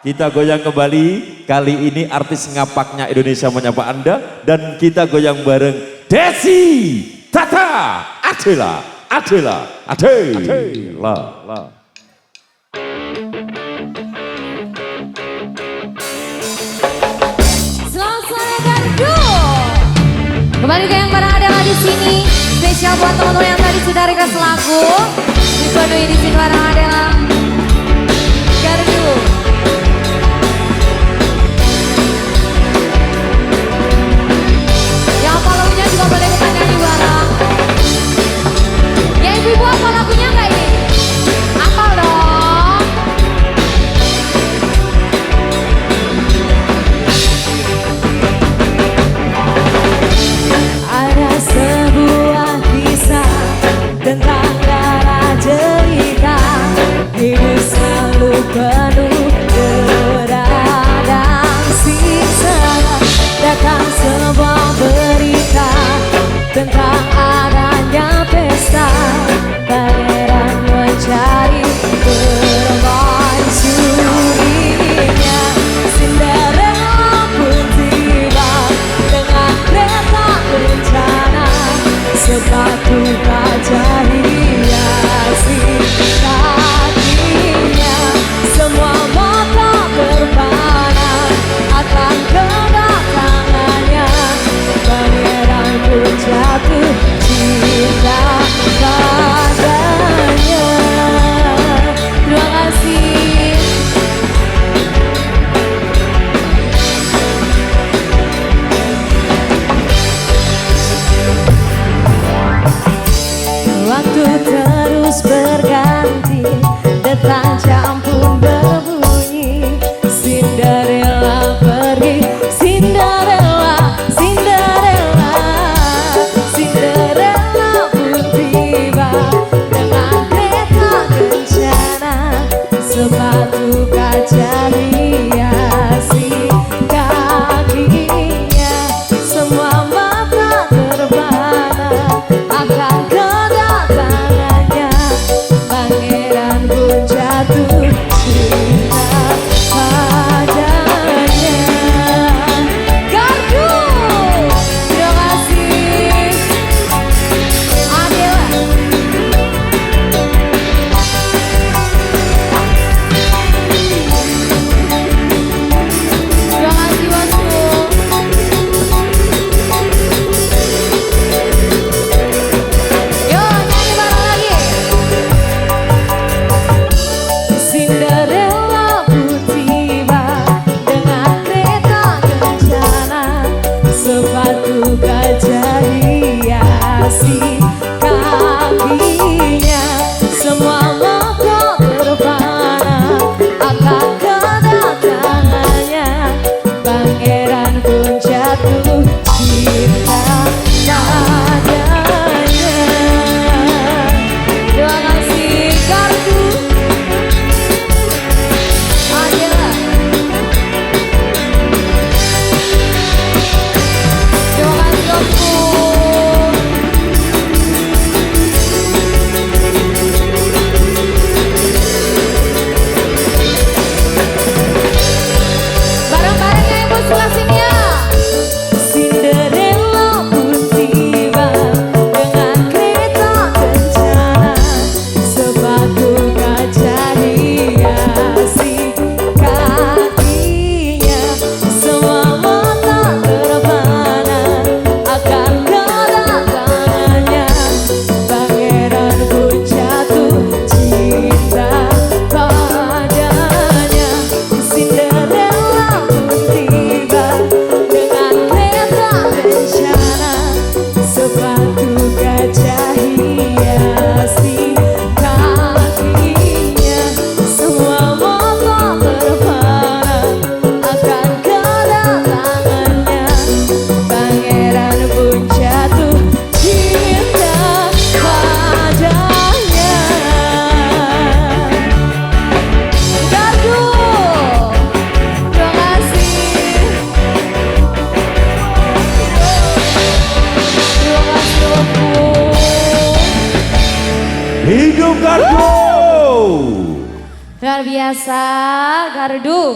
Kita goyang kembali. Kali ini artis ngapaknya Indonesia menyapa Anda. Dan kita goyang bareng Desi, Tata, Adela. Selamat sore Gardu. Kembali ke yang bareng Adela di sini. Spesial buat teman-teman yang tadi sudah request lagu. Dipenuhi di sini bareng Adela. Gardu. Yang apa lagunya juga boleh kita nyanyi bareng. Ya ibu-ibu apa lagunya nggak ini? Apal dong. Ada sebuah kisah tentang darah cerita, hidup selalu penuh derah dan siksa. Datang sebuah berita tentang adanya pesta, pangeran mencari permaisurinya. Cinderella pun tiba dengan kereta kencana, sepatu kaca hiasi kakinya. Semua mata terpana akan kedatangannya, pangeran pun jatuh cinta padanya. Terima kasih. Waktu terus berganti, detak jam pun berbunyi. Cinderella pergi, Cinderella, Cinderella. Cinderella pun tiba dengan kereta kencana, sepatu kaca hiasi kakinya. Semua mata terpana akan kedatangannya, pangeran pun jatuh cinta padanya. Gardu, terima kasih. Adela. Terima kasih bosku. Yo nyanyi bareng lagi. Cinderella pun tiba dengan kereta kencana, sepatu kaca hiasi kakinya. Semua mata terpana akan kedatangannya, pangeran pun jatuh cinta padanya. Terima kasih Gardu. Adela. Terima kasih Oppo. Bareng-bareng ya ibu sebelah sini ya. Cinderella pun tiba dengan kereta kencana, sepatu kaca hiasi kakinya. Semua mata terpana akan kedatangannya, pangeran pun jatuh cinta padanya. Cinderella pun tiba dengan kereta kencana, sepatu kaca hiasi kakinya. Semua mata terpana akan kedatangannya, pangeran pun jatuh cinta padanya. Gardu, terima kasih. Terima kasih Oppo. Hidup Gardu. Luar biasa, Gardu.